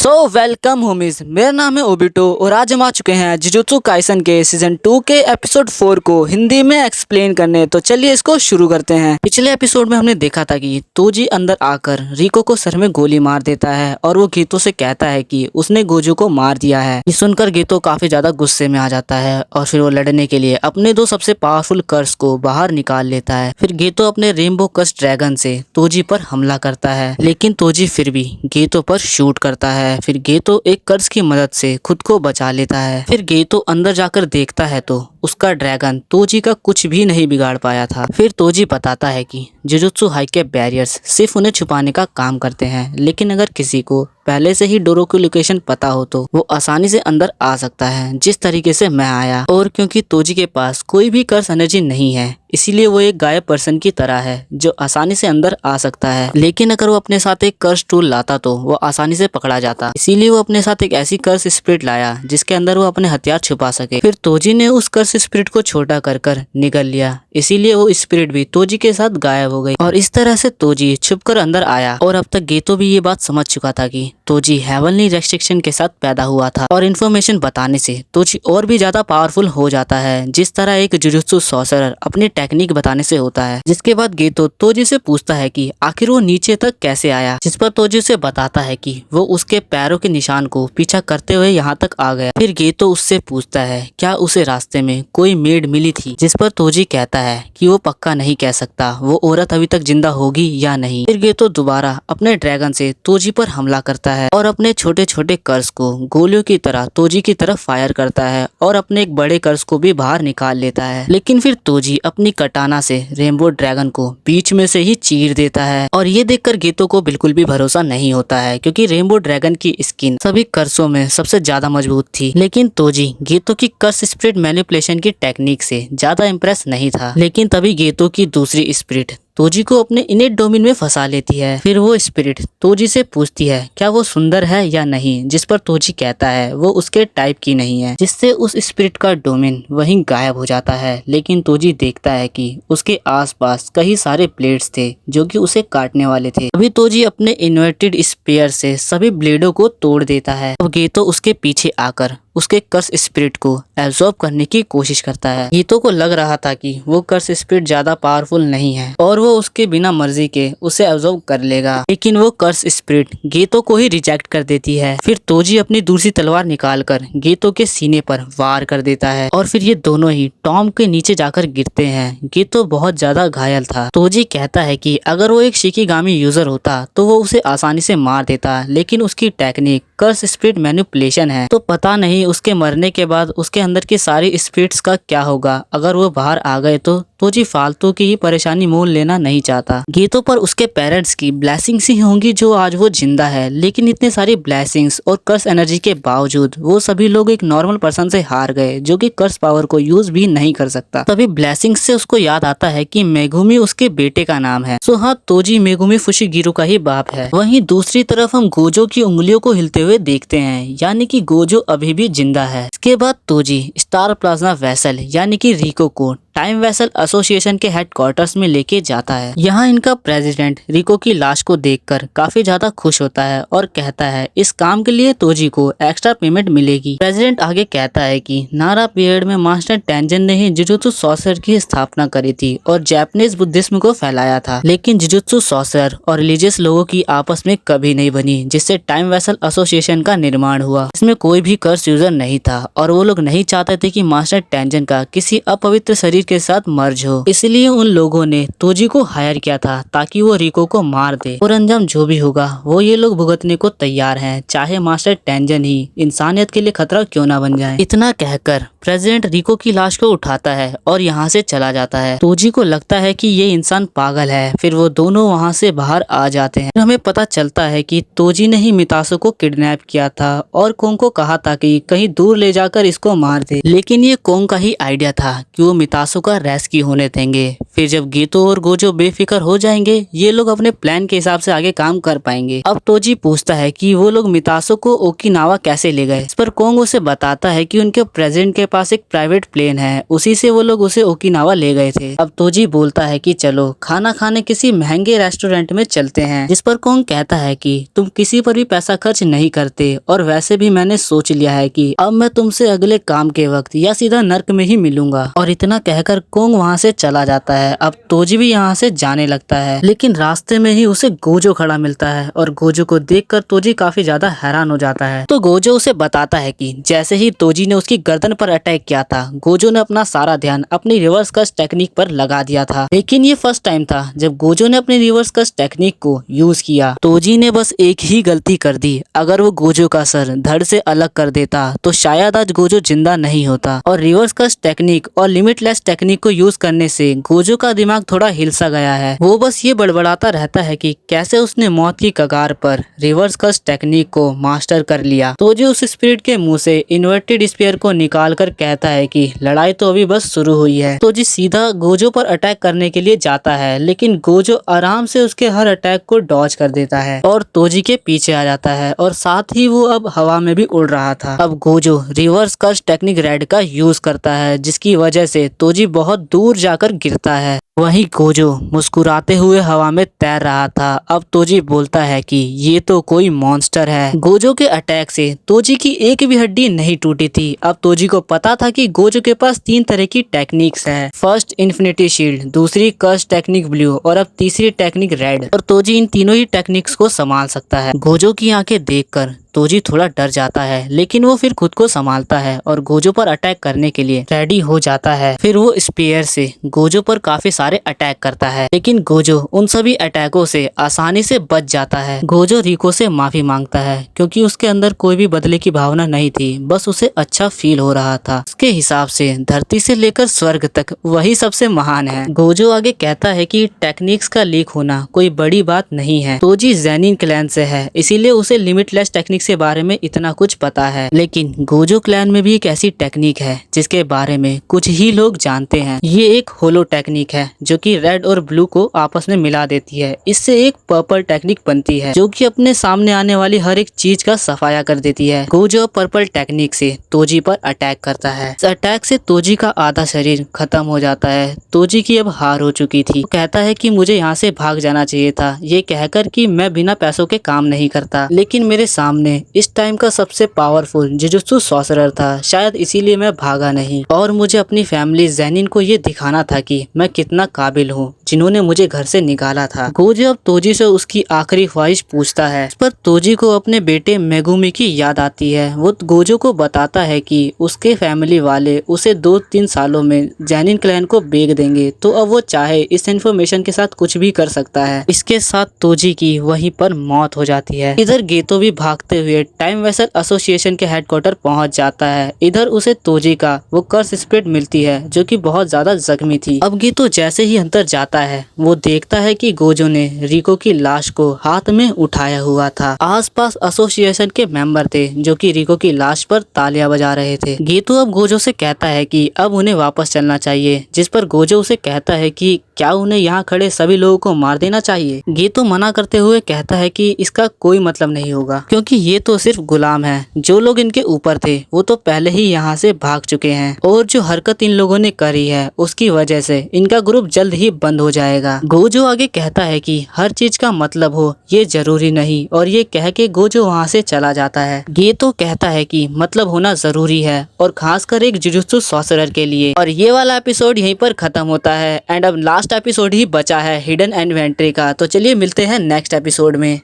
So welcome homies, मेरा नाम है ओबिटो और आज हम आ चुके हैं जुजुत्सु काइसन के सीजन 2 के एपिसोड 4 को हिंदी में एक्सप्लेन करने। तो चलिए इसको शुरू करते हैं। पिछले एपिसोड में हमने देखा था कि तोजी अंदर आकर रिको को सर में गोली मार देता है और वो गीतो से कहता है कि उसने गोजू को मार दिया है। ये सुनकर गीतो काफी ज्यादा गुस्से में आ जाता है और फिर वो लड़ने के लिए अपने दो सबसे पावरफुल कर्स को बाहर निकाल लेता है। फिर गीतो अपने रेनबो कर्स ड्रैगन से तोजी पर हमला करता है, लेकिन तोजी फिर भी गीतो पर शूट करता है। फिर गेतो एक कर्ज की मदद से खुद को बचा लेता है। फिर गेतो अंदर जाकर देखता है तो उसका ड्रैगन तोजी का कुछ भी नहीं बिगाड़ पाया था। फिर तोजी बताता है कि जुजुत्सु हाई के बैरियर्स सिर्फ उन्हें छुपाने का काम करते हैं, लेकिन अगर किसी को पहले से ही डोरो की लोकेशन पता हो तो वो आसानी से अंदर आ सकता है, जिस तरीके से मैं आया। और क्योंकि तोजी के पास कोई भी कर्स एनर्जी नहीं है, इसीलिए वो एक गायब पर्सन की तरह है जो आसानी से अंदर आ सकता है। लेकिन अगर वो अपने साथ एक कर्स टूल लाता तो वो आसानी से पकड़ा जाता, इसीलिए वो अपने साथ एक ऐसी कर्स स्पिरिट लाया जिसके अंदर वो अपने हथियार छुपा सके। फिर तोजी ने उस कर्स स्पिरिट को छोटा कर कर निगल लिया, इसीलिए वो स्पिरिट भी तोजी के साथ गायब हो गई और इस तरह से तोजी छुपकर अंदर आया। और अब तक गेतो भी ये बात समझ चुका था कि तोजी हेवनली रेस्ट्रिक्शन के साथ पैदा हुआ था और इन्फॉर्मेशन बताने से तोजी और भी ज्यादा पावरफुल हो जाता है, जिस तरह एक जुजुत्सु सॉर्सरर अपनी टेक्निक बताने से होता है। जिसके बाद गेतो तोजी से पूछता है कि आखिर वो नीचे तक कैसे आया, जिस पर तोजी उसे बताता है कि वो उसके पैरों के निशान को पीछा करते हुए यहाँ तक आ गया। फिर गेतो उससे पूछता है क्या उसे रास्ते में कोई मेड मिली थी, जिस पर तोजी कहता है कि वो पक्का नहीं कह सकता वो औरत अभी तक जिंदा होगी या नहीं। फिर गेतो दोबारा अपने ड्रैगन से तोजी पर हमला करता है और अपने छोटे छोटे कर्स को गोलियों की तरह तोजी की तरफ फायर करता है और अपने एक बड़े कर्स को भी बाहर निकाल लेता है। लेकिन फिर तोजी अपनी कटाना से रेनबो ड्रैगन को बीच में से ही चीर देता है और ये देखकर गेतो को बिल्कुल भी भरोसा नहीं होता है, क्योंकि रेनबो ड्रैगन की स्किन सभी कर्सों में सबसे ज्यादा मजबूत थी। लेकिन तोजी गेतो की कर्स स्पिरिट मैनिपुलेशन की टेक्निक से ज्यादा इम्प्रेस नहीं था। लेकिन तभी गेतो की दूसरी स्पिरिट तोजी को अपने इनेट डोमेन में फंसा लेती है। फिर वो स्पिरिट तोजी से पूछती है क्या वो सुंदर है या नहीं, जिस पर तोजी कहता है वो उसके टाइप की नहीं है, जिससे उस स्पिरिट का डोमेन वहीं गायब हो जाता है। लेकिन तोजी देखता है कि उसके आसपास कई सारे ब्लेड्स थे जो कि उसे काटने वाले थे। अभी तोजी अपने इन्वर्टेड स्पेयर से सभी ब्लेडों को तोड़ देता है। अब गेतो उसके पीछे आकर उसके कर्स स्पिरिट को एब्जॉर्ब करने की कोशिश करता है। गेतो को लग रहा था कि वो कर्स स्पिरिट ज्यादा पावरफुल नहीं है और वो उसके बिना मर्जी के उसे एब्जॉर्ब कर लेगा, लेकिन वो कर्स स्पिरिट गेतो को ही रिजेक्ट कर देती है। फिर तोजी अपनी दूसरी तलवार निकालकर गेतो के सीने पर वार कर देता है और फिर ये दोनों ही टॉम के नीचे जाकर गिरते हैं। गेतो बहुत ज्यादा घायल था। तोजी कहता है कि अगर वो एक शिकिगामी यूजर होता तो वो उसे आसानी से मार देता, लेकिन उसकी टेक्निक कर्स स्पिरिट मैनिपुलेशन है, तो पता नहीं उसके मरने के बाद उसके अंदर की सारी स्पिरिट्स का क्या होगा। अगर वो बाहर आ गए तो तोजी फालतू की ही परेशानी मोल लेना नहीं चाहता। गेतो पर उसके पेरेंट्स की ब्लेसिंग्स ही होंगी जो आज वो जिंदा है, लेकिन इतने सारी ब्लेसिंग्स और कर्स एनर्जी के बावजूद वो सभी लोग एक नॉर्मल पर्सन से हार गए जो कि कर्स पावर को यूज भी नहीं कर सकता। तभी ब्लेसिंग्स से उसको याद आता है कि मेगुमी उसके बेटे का नाम है। सो हाँ, तोजी मेगुमी फुशिगिरो का ही बाप है। वहीं दूसरी तरफ हम गोजो की उंगलियों को हिलते हुए देखते हैं, यानी कि गोजो अभी भी जिंदा है। इसके बाद तोजी स्टार प्लाज्मा वेसल यानी कि रिको को टाइम वेसल एसोसिएशन के हेडक्वार्टर्स में लेके जाता है। यहाँ इनका प्रेसिडेंट रिको की लाश को देखकर काफी ज्यादा खुश होता है और कहता है इस काम के लिए तोजी को एक्स्ट्रा पेमेंट मिलेगी। प्रेसिडेंट आगे कहता है कि नारा पीरियड में मास्टर टेंजन ने ही जुजुत्सु सॉर्सरर की स्थापना करी थी और जापानीज बुद्धिज्म को फैलाया था, लेकिन जुजुत्सु सॉर्सरर और रिलीजियस लोगों की आपस में कभी नहीं बनी, जिससे टाइम वेसल एसोसिएशन का निर्माण हुआ। इसमें कोई भी कर्स यूजर नहीं था और वो लोग नहीं चाहते थे कि मास्टर टेंजन का किसी अपवित्र शरीर के साथ मर्ज हो, इसलिए उन लोगों ने तोजी को हायर किया था ताकि वो रिको को मार दे और अंजाम जो भी होगा वो ये लोग भुगतने को तैयार हैं, चाहे मास्टर टेंजन ही इंसानियत के लिए खतरा क्यों ना बन जाए। इतना कहकर प्रेसिडेंट रिको की लाश को उठाता है और यहाँ से चला जाता है। तोजी को लगता है कि ये इंसान पागल है। फिर वो दोनों वहाँ से बाहर आ जाते हैं। हमें पता चलता है कि तोजी ने ही मितासो को किडनैप किया था और कोंग को कहा था कि कहीं दूर ले जाकर इसको मार दे, लेकिन ये कोंग का ही आइडिया था कि वो मितासो का रेस्क्यू होने देंगे। फिर जब गेतो और गोजो बेफिक्र हो जाएंगे, ये लोग अपने प्लान के हिसाब से आगे काम कर पाएंगे। अब तोजी पूछता है कि वो लोग मितासो को ओकिनावा कैसे ले गए। इस पर कोंग उसे बताता है कि उनके प्रेसिडेंट के पास एक प्राइवेट प्लेन है, उसी से वो लोग उसे ओकिनावा ले गए थे। अब तोजी बोलता है कि चलो खाना खाने किसी महंगे रेस्टोरेंट में चलते हैं, जिस पर कोंग कहता है कि तुम किसी पर भी पैसा खर्च नहीं करते, और वैसे भी मैंने सोच लिया है कि अब मैं तुमसे अगले काम के वक्त या सीधा नर्क में ही मिलूंगा। और इतना कहकर कोंग वहाँ से चला जाता है। अब तोजी भी यहाँ से जाने लगता है, लेकिन रास्ते में ही उसे गोजो खड़ा मिलता है और गोजो को देखकर तोजी काफी ज्यादा हैरान हो जाता है। तो गोजो उसे बताता है कि जैसे ही तोजी ने उसकी गर्दन पर अटैक किया था, गोजो ने अपना सारा ध्यान अपनी रिवर्स कस टेक्निक पर लगा दिया था। लेकिन ये फर्स्ट टाइम था जब गोजो ने अपनी रिवर्स कस टेक्निक को यूज किया। तोजी ने बस एक ही गलती कर दी, अगर वो गोजो का सर धड़ से अलग कर देता तो शायद आज गोजो जिंदा नहीं होता। और रिवर्स कस टेक्निक और लिमिटलेस टेक्निक को यूज करने से गोजो का दिमाग थोड़ा हिल सा गया है। वो बस ये बड़बड़ाता रहता है कि कैसे उसने मौत की कगार पर रिवर्स कस टेक्निक को मास्टर कर लिया। तोजी उस स्पिरिट के मुंह से इन्वर्टेड स्पीयर को निकाल कर कहता है कि लड़ाई तो अभी बस शुरू हुई है। तोजी सीधा गोजो पर अटैक करने के लिए जाता है, लेकिन गोजो आराम से उसके हर अटैक को डॉज कर देता है और तोजी के पीछे आ जाता है, और साथ ही वो अब हवा में भी उड़ रहा था। अब गोजो रिवर्स कस टेक्निक रेड का यूज करता है, जिसकी वजह से तोजी बहुत दूर जाकर गिरता है। वहीं गोजो मुस्कुराते हुए हवा में तैर रहा था। अब तोजी बोलता है कि ये तो कोई मॉन्स्टर है। गोजो के अटैक से तोजी की एक भी हड्डी नहीं टूटी थी। अब तोजी को पता था कि गोजो के पास 3 तरह की टेक्निक्स है, फर्स्ट इन्फिनिटी शील्ड, दूसरी कस टेक्निक ब्लू और अब तीसरी टेक्निक रेड। और तोजी इन तीनों ही टेक्निक्स को संभाल सकता है। गोजो की आंखें देखकर तोजी थोड़ा डर जाता है, लेकिन वो फिर खुद को संभालता है और गोजो पर अटैक करने के लिए रेडी हो जाता है। फिर वो स्पीयर से गोजो पर काफी सारे अटैक करता है, लेकिन गोजो उन सभी अटैकों से आसानी से बच जाता है। गोजो रिको से माफी मांगता है क्योंकि उसके अंदर कोई भी बदले की भावना नहीं थी, बस उसे अच्छा फील हो रहा था। उसके हिसाब से धरती से लेकर स्वर्ग तक वही सबसे महान है। गोजो आगे कहता है कि टेक्निक्स का लीक होना कोई बड़ी बात नहीं है। तोजी ज़ेनिन क्लैन से है, इसीलिए उसे लिमिटलेस टेक्निक के बारे में इतना कुछ पता है। लेकिन गोजो क्लैन में भी एक ऐसी टेक्निक है जिसके बारे में कुछ ही लोग जानते हैं। ये एक होलो टेक्निक है जो कि रेड और ब्लू को आपस में मिला देती है। इससे एक पर्पल टेक्निक बनती है जो कि अपने सामने आने वाली हर एक चीज का सफाया कर देती है। गोजो पर्पल टेक्निक से तोजी पर अटैक करता है। इस अटैक से तोजी का आधा शरीर खत्म हो जाता है। तोजी की अब हार हो चुकी थी। वो कहता है कि मुझे यहाँ से भाग जाना चाहिए था, ये कहकर कि मैं बिना पैसों के काम नहीं करता, लेकिन मेरे सामने इस टाइम का सबसे पावरफुल जुजुत्सु सॉर्सरर था, शायद इसीलिए मैं भागा नहीं। और मुझे अपनी फैमिली ज़ेनिन को ये दिखाना था कि मैं कितना काबिल हूँ, जिन्होंने मुझे घर से निकाला था। गोजो अब तोजी से उसकी आखिरी ख्वाहिश पूछता है। इस पर तोजी को अपने बेटे मेगुमी की याद आती है। वो गोजो को बताता है कि उसके फैमिली वाले उसे 2-3 सालों में ज़ेनिन क्लैन को बेच देंगे, तो अब वो चाहे इस इन्फॉर्मेशन के साथ कुछ भी कर सकता है। इसके साथ तोजी की वहीं पर मौत हो जाती है। इधर गेतो भी भागते हुए टाइम वेसल एसोसिएशन के हेडक्वार्टर पहुंच जाता है। इधर उसे तोजी का वो कर्स स्पिरिट मिलती है जो कि बहुत ज्यादा जख्मी थी। अब गेतो जैसे ही अंदर जाता है, वो देखता है कि गोजो ने रिको की लाश को हाथ में उठाया हुआ था। आसपास एसोसिएशन के मेंबर थे जो कि रिको की लाश पर तालियां बजा रहे थे। गेतो अब गोजो से कहता है कि अब उन्हें वापस चलना चाहिए, जिस पर गोजो उसे कहता है कि क्या उन्हें यहाँ खड़े सभी लोगों को मार देना चाहिए। गेतो मना करते हुए कहता है कि इसका कोई मतलब नहीं होगा, क्योंकि ये तो सिर्फ गुलाम है। जो लोग इनके ऊपर थे वो तो पहले ही यहाँ से भाग चुके हैं, और जो हरकत इन लोगों ने करी है उसकी वजह से इनका ग्रुप जल्द ही बंद हो जाएगा। गोजो आगे कहता है कि हर चीज का मतलब हो ये जरूरी नहीं, और ये कह के गोजो वहाँ से चला जाता है। गेतो कहता है कि मतलब होना जरूरी है, और खासकर एक जुजुत्सु सॉर्सरर के लिए। और ये वाला एपिसोड यहीं पर खत्म होता है, एंड अब लास्ट एपिसोड ही बचा है हिडन इन्वेंटरी का। तो चलिए मिलते हैं नेक्स्ट एपिसोड में।